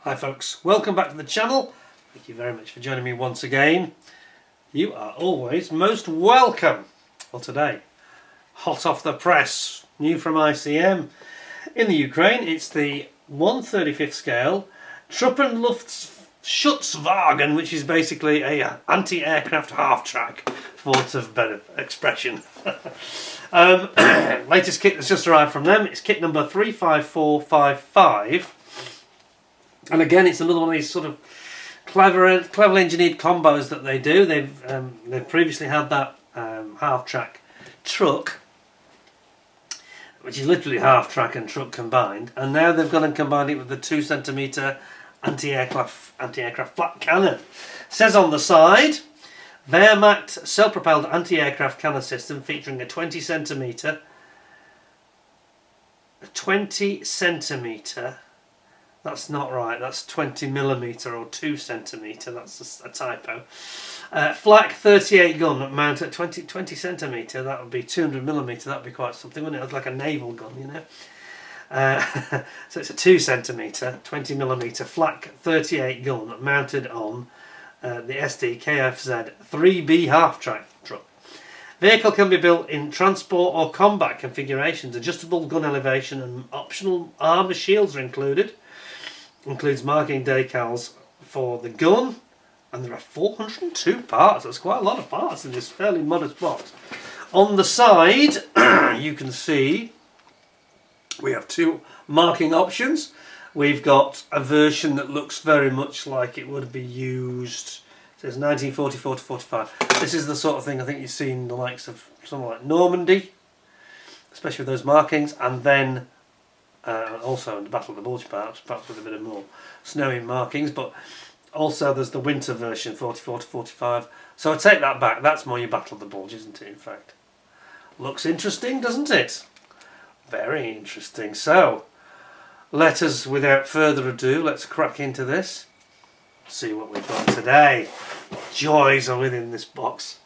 Hi folks, welcome back to the channel. Thank you very much for joining me once again. You are always most welcome. Well, today, hot off the press, new from ICM. In the Ukraine, it's the 1/35th scale Truppenluftschutzwagen, which is basically a anti-aircraft half-track, for want of better expression. Latest kit that's just arrived from them. It's kit number 35455. And again, it's another one of these sort of cleverly engineered combos that they do. They've previously had that half-track truck, which is literally half-track and truck combined, and now they've gone and combined it with the 2cm anti-aircraft flak cannon. It says on the side, Wehrmacht self-propelled anti-aircraft cannon system featuring a 20cm. That's not right, that's 20mm or 2cm, that's a typo. Flak 38 gun mounted at 20cm, that would be 200mm, that would be quite something, wouldn't it? It's like a naval gun, you know. So it's a 2cm, 20mm Flak 38 gun mounted on the Sd.Kfz.3b half-track truck. Vehicle can be built in transport or combat configurations. Adjustable gun elevation and optional armour shields are included. Includes marking decals for the gun, and there are 402 parts. That's quite a lot of parts in this fairly modest box. On the side, you can see we have two marking options. We've got a version that looks very much like it would be used. It says 1944 to 45. This is the sort of thing I think you've seen the likes of something like Normandy, especially with those markings, and then also in the Battle of the Bulge perhaps with a bit of more snowy markings, but also there's the winter version 44 to 45. So I take that back, that's more your Battle of the Bulge, isn't it, in fact? Looks interesting, doesn't it? Very interesting. So let us, without further ado, let's crack into this, see what we've got today. What joys are within this box.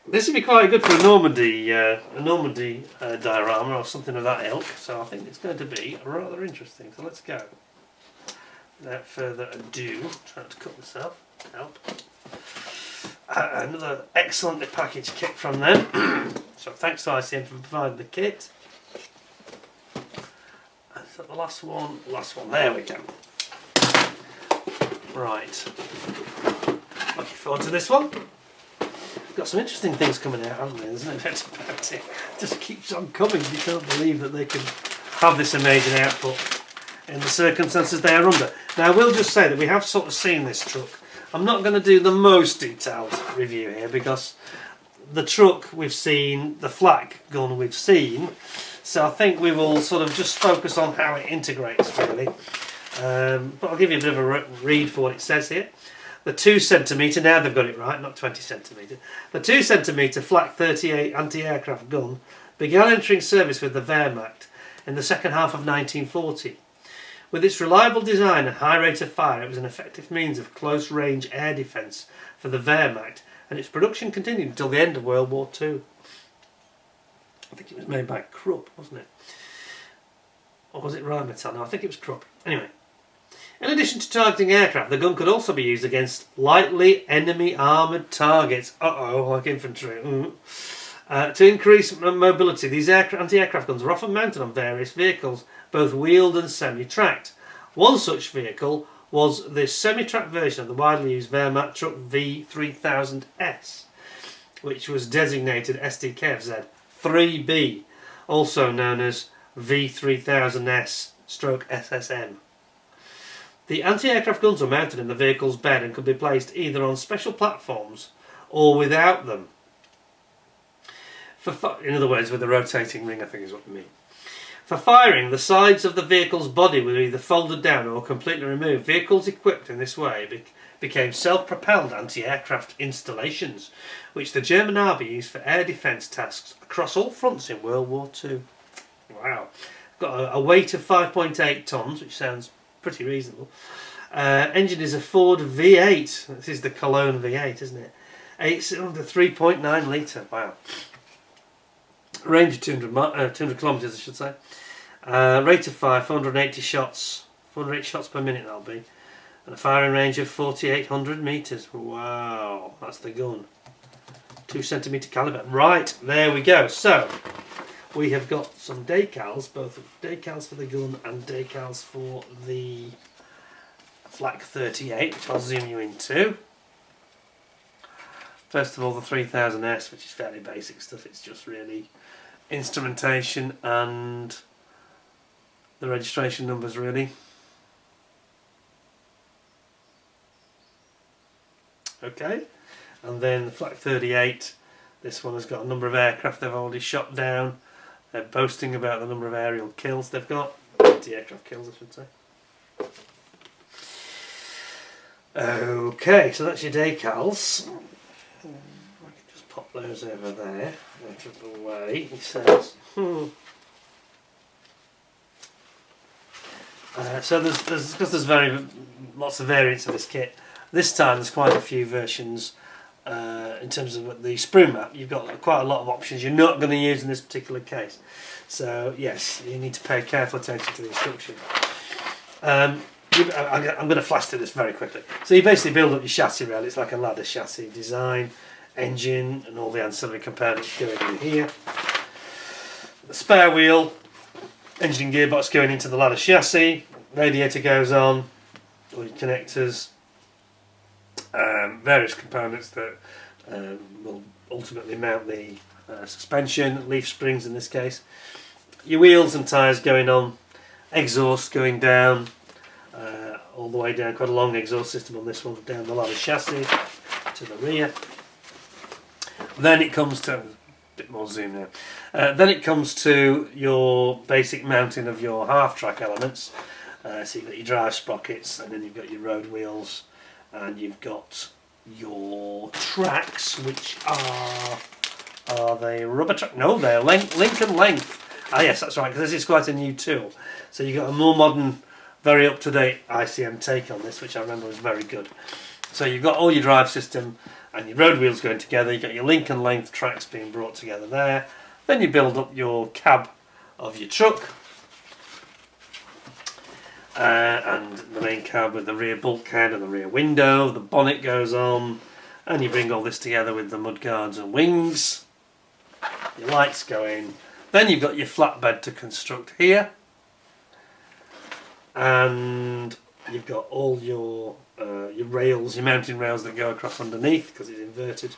This would be quite good for a Normandy diorama or something of that ilk, so I think it's going to be rather interesting. So let's go. Without further ado, trying to cut this out. Help. Another excellently packaged kit from them. So thanks to ICM for providing the kit. And so the last one, there we go. Right. Looking forward to this one. Got some interesting things coming out, haven't they? There's no doubt about it. It just keeps on coming. You can't believe that they can have this amazing output in the circumstances they are under. Now I will just say that we have sort of seen this truck. I'm not going to do the most detailed review here because the truck we've seen, the flak gun we've seen, so I think we will sort of just focus on how it integrates really. But I'll give you a bit of a read for what it says here. The 2cm, now they've got it right, not 20cm. The 2cm Flak 38 anti-aircraft gun began entering service with the Wehrmacht in the second half of 1940. With its reliable design and high rate of fire, it was an effective means of close-range air defence for the Wehrmacht, and its production continued until the end of World War II. I think it was made by Krupp, wasn't it? Or was it Rheinmetall? No, I think it was Krupp. Anyway. In addition to targeting aircraft, the gun could also be used against lightly enemy armoured targets. Like infantry. To increase mobility, these anti-aircraft guns are often mounted on various vehicles, both wheeled and semi-tracked. One such vehicle was the semi-tracked version of the widely used Wehrmacht truck V3000S, which was designated Sd.Kfz.3b, also known as V3000S/SSM. The anti-aircraft guns were mounted in the vehicle's bed and could be placed either on special platforms or without them. In other words, with a rotating ring, I think is what we mean. For firing, the sides of the vehicle's body were either folded down or completely removed. Vehicles equipped in this way became self-propelled anti-aircraft installations, which the German Army used for air defence tasks across all fronts in World War II. Wow. Got a weight of 5.8 tonnes, which sounds pretty reasonable. Engine is a Ford V8. This is the Cologne V8, isn't it? 8-cylinder, 3.9 litre. Wow. Range of 200 kilometres, I should say. Rate of fire, 480 shots 408 shots per minute that'll be. And a firing range of 4,800 metres. Wow, that's the gun. 2cm calibre. Right, there we go. So, we have got some decals, both decals for the gun and decals for the Flak 38, which I'll zoom you into. First of all, the 3000S, which is fairly basic stuff. It's just really instrumentation and the registration numbers, really. Okay, and then the Flak 38, this one has got a number of aircraft they've already shot down. They're boasting about the number of aerial kills they've got, anti-aircraft kills I should say. Okay, so that's your decals. I can just pop those over there, out of the way. He says, so there's lots of variants of this kit. This time there's quite a few versions in terms of the sprue map. You've got quite a lot of options you're not going to use in this particular case. So yes, you need to pay careful attention to the instructions. I'm going to flash through this very quickly. So you basically build up your chassis rail. It's like a ladder chassis design, engine and all the ancillary components going in here. The spare wheel, engine and gearbox going into the ladder chassis. Radiator goes on, all your connectors. Various components that will ultimately mount the suspension, leaf springs in this case. Your wheels and tyres going on, exhaust going down, all the way down, quite a long exhaust system on this one, down the ladder chassis to the rear. Then it comes to, a bit more zoom now, then it comes to your basic mounting of your half-track elements. So you've got your drive sprockets, and then you've got your road wheels, and you've got your tracks, which are they rubber track? No, they're Lincoln length. Ah yes, that's right, because this is quite a new tool. So you've got a more modern, very up-to-date ICM take on this, which I remember was very good. So you've got all your drive system and your road wheels going together. You've got your Lincoln length tracks being brought together there. Then you build up your cab of your truck. And the main cab with the rear bulkhead and the rear window, the bonnet goes on, and you bring all this together with the mudguards and wings. Your lights go in. Then you've got your flatbed to construct here, and you've got all your rails, your mounting rails that go across underneath because it's inverted,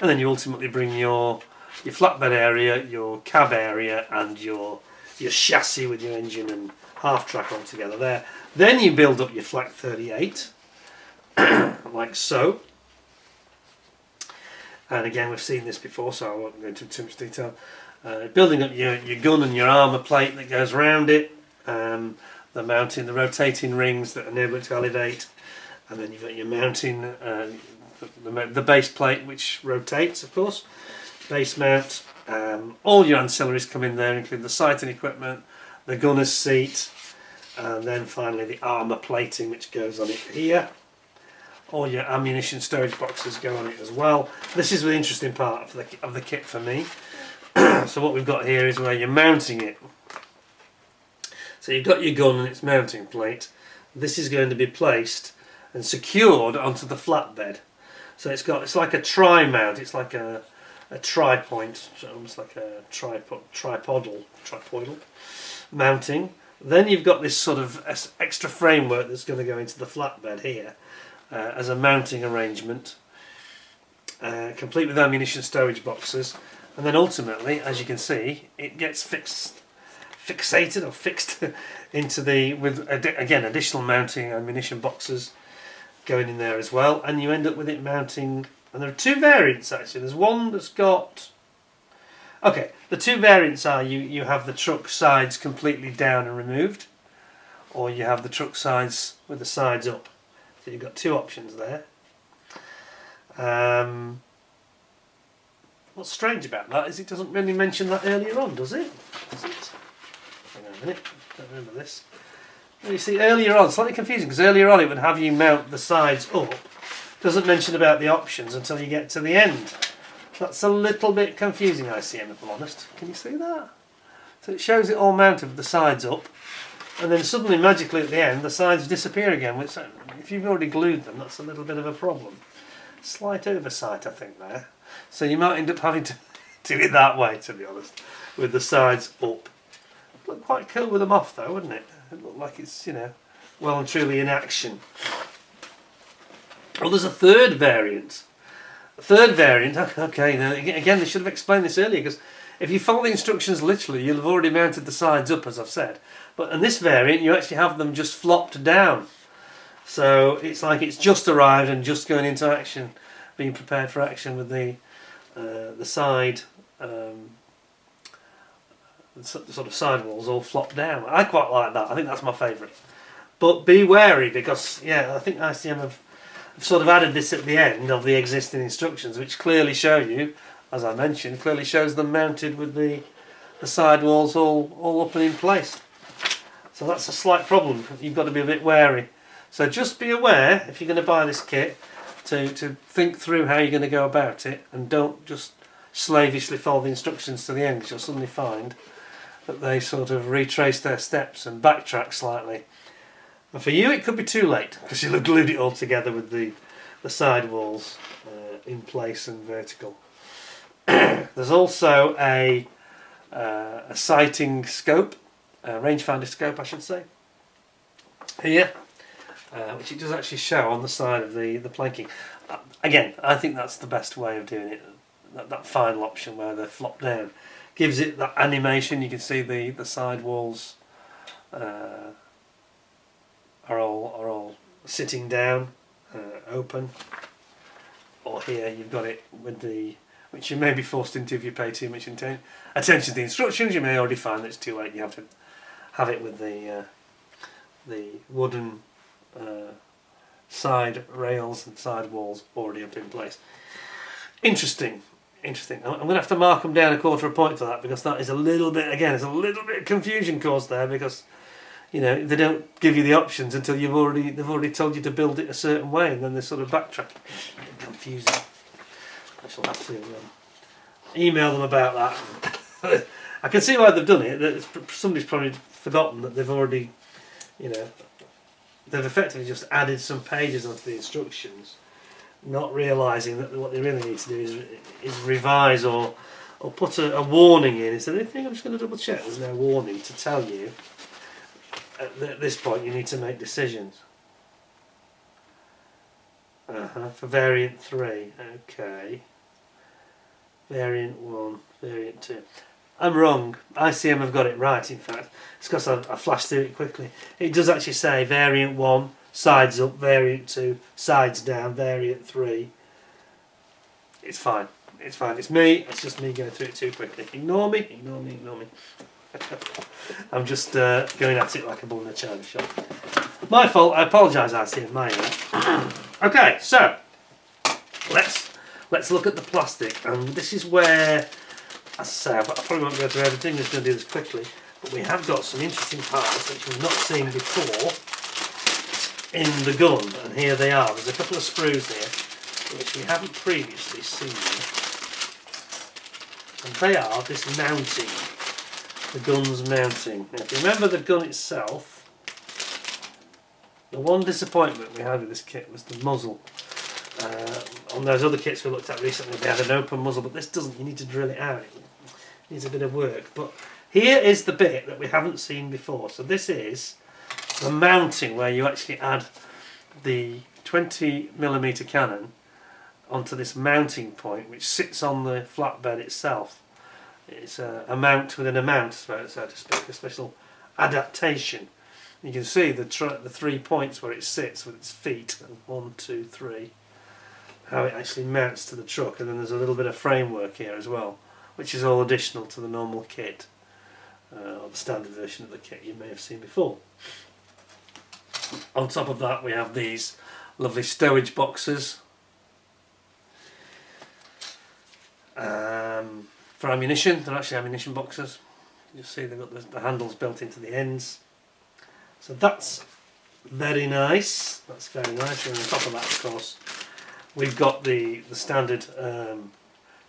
and then you ultimately bring your flatbed area, your cab area, and your chassis with your engine and half track all together there. Then you build up your Flak 38 like so, and again we've seen this before, so I won't go into too much detail. Building up your gun and your armour plate that goes around it, the mounting, the rotating rings that enable it to elevate, and then you've got your mounting, the base plate which rotates, of course, base mount. All your ancillaries come in there, including the sighting equipment, the gunner's seat, and then finally the armour plating which goes on it here. All your ammunition storage boxes go on it as well. This is the interesting part of the kit for me. So what we've got here is where you're mounting it. So you've got your gun and its mounting plate. This is going to be placed and secured onto the flatbed. So it's like a tri-mount. It's like a tri-point, so almost like a tripodal mounting. Then you've got this sort of extra framework that's going to go into the flatbed here as a mounting arrangement, complete with ammunition storage boxes, and then ultimately, as you can see, it gets fixated or fixed into with again additional mounting ammunition boxes going in there as well, and you end up with it mounting. And there are two variants actually. There's one that's got, okay, the two variants are you have the truck sides completely down and removed, or you have the truck sides with the sides up. So you've got two options there. What's strange about that is it doesn't really mention that earlier on, does it? Does it? Hang on a minute, don't remember this. Well, you see, earlier on, slightly confusing, because earlier on it would have you mount the sides up. Doesn't mention about the options until you get to the end. That's a little bit confusing, ICM, if I'm honest. Can you see that? So it shows it all mounted with the sides up, and then suddenly, magically at the end, the sides disappear again, which, if you've already glued them, that's a little bit of a problem. Slight oversight, I think, there. So you might end up having to do it that way, to be honest, with the sides up. Look quite cool with them off, though, wouldn't it? It looked like it's, you know, well and truly in action. Well, there's a third variant. Okay, now, again, they should have explained this earlier, because if you follow the instructions literally, you'll have already mounted the sides up, as I've said. But in this variant, you actually have them just flopped down. So it's like it's just arrived and just going into action, being prepared for action with the side, the sort of sidewalls all flopped down. I quite like that. I think that's my favourite. But be wary, because yeah, I think ICM have sort of added this at the end of the existing instructions, which clearly show you, as I mentioned, clearly shows them mounted with the sidewalls all up and in place. So that's a slight problem. You've got to be a bit wary. So just be aware, if you're going to buy this kit, to think through how you're going to go about it, and don't just slavishly follow the instructions to the end, because you'll suddenly find that they sort of retrace their steps and backtrack slightly. And for you, it could be too late, because you'll have glued it all together with the sidewalls in place and vertical. There's also a sighting scope, a rangefinder scope, I should say, here, which it does actually show on the side of the planking. Again, I think that's the best way of doing it. That final option where they flop down gives it that animation. You can see the sidewalls are all sitting down, open. Or here you've got it with the, which you may be forced into if you pay too much attention to the instructions. You may already find that it's too late. You have to have it with the wooden side rails and side walls already up in place. Interesting. I'm going to have to mark them down a quarter of a point for that, because that is a little bit, again, it's a little bit of confusion caused there, because you know they don't give you the options until they've already told you to build it a certain way, and then they sort of backtrack. Confusing. I shall have to email them about that. I can see why they've done it. Somebody's probably forgotten that they've already, you know, they've effectively just added some pages onto the instructions, not realising that what they really need to do is revise or put a warning in. Is there anything? I'm just going to double check. There's no warning to tell you at this point you need to make decisions. For variant 3, okay. Variant 1, variant 2. I'm wrong. ICM have got it right, in fact. It's because I flashed through it quickly. It does actually say variant 1, sides up, variant 2, sides down, variant 3. It's fine. It's fine. It's me. It's just me going through it too quickly. Ignore me. I'm just going at it like a bull in a china shop. My fault. I apologise, ICM. My end. Okay, so let's look at the plastic, and this is where, as I say, I probably won't go through everything. I'm just going to do this quickly, but we have got some interesting parts which we've not seen before in the gun, and here they are. There's a couple of sprues here which we haven't previously seen, and they are this mounting, the gun's mounting. Now, if you remember the gun itself, the one disappointment we had with this kit was the muzzle. On those other kits we looked at recently, they had an open muzzle, but this doesn't. You need to drill it out. It needs a bit of work. But here is the bit that we haven't seen before. So this is the mounting, where you actually add the 20mm cannon onto this mounting point, which sits on the flatbed itself. It's a mount within a mount, so to speak, a special adaptation. You can see the 3 points where it sits with its feet, 1, 2, 3, how it actually mounts to the truck, and then there's a little bit of framework here as well, which is all additional to the normal kit, or the standard version of the kit you may have seen before. On top of that we have these lovely stowage boxes for ammunition. They're actually ammunition boxes. You see they've got the handles built into the ends. So that's very nice. And on top of that, of course, we've got the standard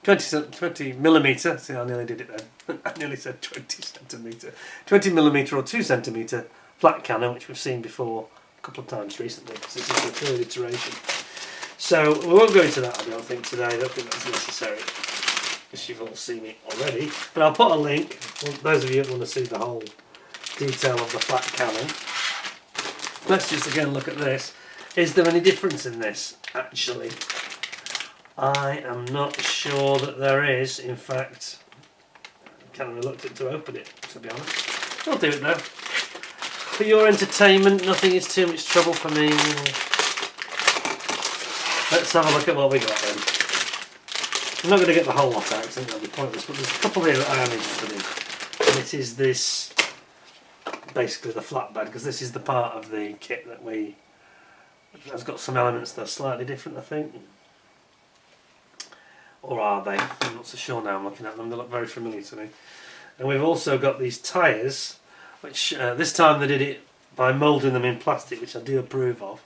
20mm. See, I nearly did it then. I nearly said 20 centimetre. 20mm or 2 centimetre flat cannon, which we've seen before a couple of times recently, because this is the third iteration. So we won't go into that, I don't think, today. I don't think that's necessary, because you've all seen it already. But I'll put a link, those of you that want to see the whole detail of the flat cannon. Let's just again look at this. Is there any difference in this, actually? I am not sure that there is. In fact, I'm kind of reluctant to open it, to be honest. I'll do it though. For your entertainment, nothing is too much trouble for me. Let's have a look at what we got then. I'm not going to get the whole lot out, I think that'll be pointless, but there's a couple here that I am interested in. And it is this, basically the flatbed, because this is the part of the kit that has got some elements that are slightly different, I think. Or are they? I'm not so sure now I'm looking at them, they look very familiar to me. And we've also got these tyres, which this time they did it by moulding them in plastic, which I do approve of,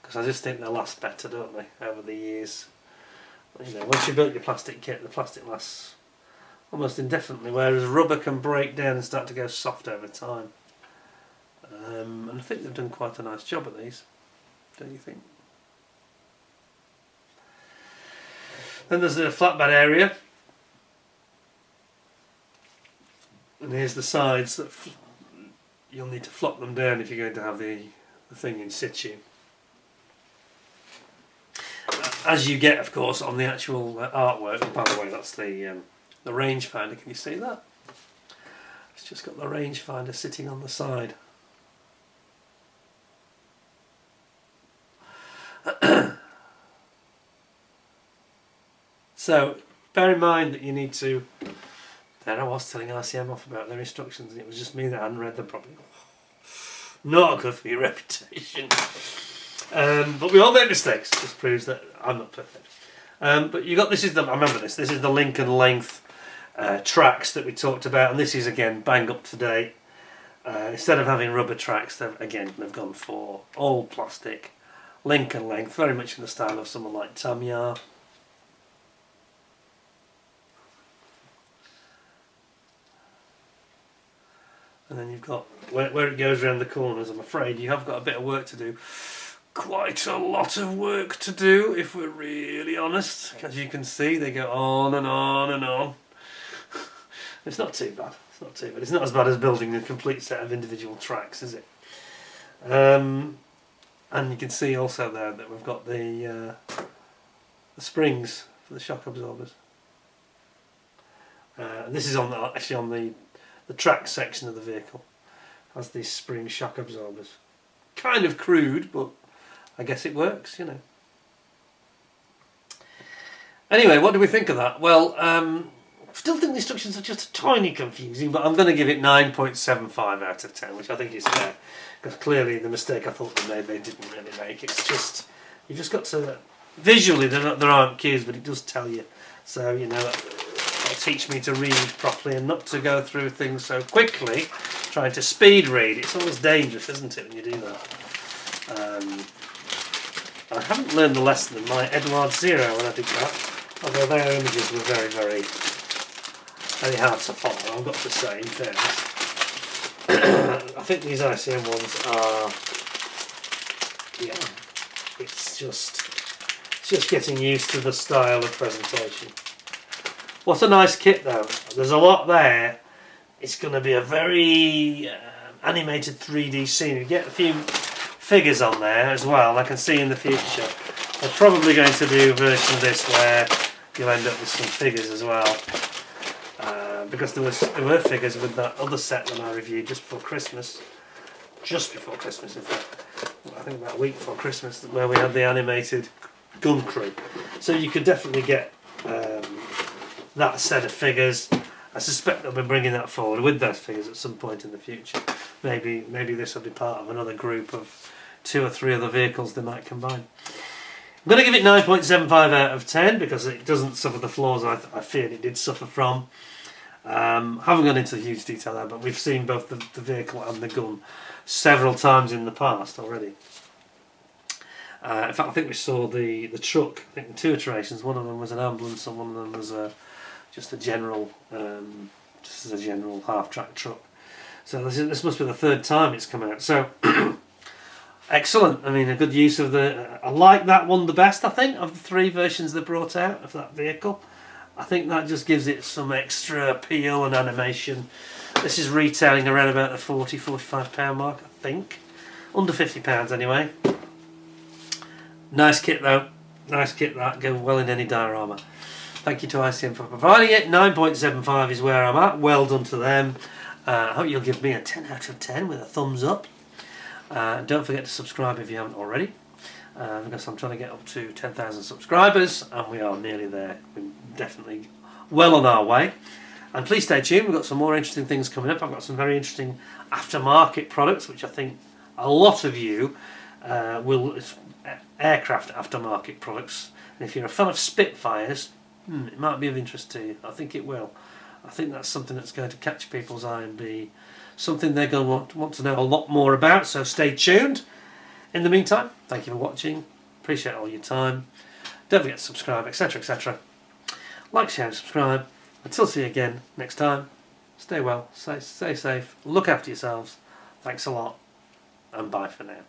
because I just think they last better, don't they, over the years. You know, once you built your plastic kit, the plastic lasts almost indefinitely, whereas rubber can break down and start to go soft over time. And I think they've done quite a nice job at these, don't you think? Then there's the flatbed area, and here's the sides that you'll need to flop them down if you're going to have the thing in situ. As you get, of course, on the actual artwork. By the way, that's the rangefinder. Can you see that? It's just got the rangefinder sitting on the side. So, bear in mind that you need to... There I was telling ICM off about their instructions, and it was just me that hadn't read them properly. Not good for your reputation. But we all make mistakes. Just proves that I'm not perfect. But you got, I remember this. This is the Lincoln length tracks that we talked about, and this is again bang up to date. Instead of having rubber tracks, they've gone for all plastic Lincoln length, very much in the style of someone like Tamyar. And then you've got where it goes around the corners. I'm afraid you have got a bit of work to do. Quite a lot of work to do, if we're really honest. As you can see, they go on and on and on. It's not too bad. It's not too bad. It's not as bad as building a complete set of individual tracks, is it? And you can see also there that we've got the springs for the shock absorbers. This is actually on the track section of the vehicle. Has these spring shock absorbers. Kind of crude, but I guess it works, you know. Anyway, what do we think of that? Well, still think the instructions are just a tiny confusing, but I'm going to give it 9.75 out of 10, which I think is fair, because clearly the mistake I thought they made, they didn't really make. It's just, you've just got to, visually there aren't cues, but it does tell you. So, you know, that'll teach me to read properly and not to go through things so quickly, trying to speed read. It's always dangerous, isn't it, when you do that? I haven't learned the lesson in my Edward Zero when I did that, although their images were very, very, very hard to follow, I've got to say, in fairness. I think these ICM ones are, yeah, it's just getting used to the style of presentation. What a nice kit though. There's a lot there. It's going to be a very animated 3D scene. You get a few figures on there as well. I can see in the future they're probably going to do a version of this where you'll end up with some figures as well. Because there were figures with that other set that I reviewed just before Christmas. Just before Christmas, in fact. I think about a week before Christmas, where we had the animated gun crew. So you could definitely get that set of figures. I suspect they'll be bringing that forward with those figures at some point in the future. Maybe this will be part of another group of 2 or 3 other vehicles they might combine. I'm going to give it 9.75 out of 10 because it doesn't suffer the flaws I feared it did suffer from. Haven't gone into huge detail there, but we've seen both the vehicle and the gun several times in the past already. In fact, I think we saw the truck, I think in 2 iterations. One of them was an ambulance and one of them was just a general half-track truck. So this must be the third time it's come out. So excellent. I mean, a good use of the... I like that one the best, I think, of the 3 versions they brought out of that vehicle. I think that just gives it some extra appeal and animation. This is retailing around about the £40–45 mark, I think. Under £50 anyway. Nice kit though. Nice kit that. Go well in any diorama. Thank you to ICM for providing it. 9.75 is where I'm at. Well done to them. I hope you'll give me a 10 out of 10 with a thumbs up. Don't forget to subscribe if you haven't already. Because I'm trying to get up to 10,000 subscribers, and we are nearly there. We're definitely well on our way. And please stay tuned, we've got some more interesting things coming up. I've got some very interesting aftermarket products, which I think a lot of you will... aircraft aftermarket products. And if you're a fan of Spitfires, it might be of interest to you. I think it will. I think that's something that's going to catch people's eye and be something they're going to want to know a lot more about, so stay tuned. In the meantime, thank you for watching. Appreciate all your time. Don't forget to subscribe, etc, etc. Like, share and subscribe. Until see you again next time, stay well, stay safe, look after yourselves. Thanks a lot, and bye for now.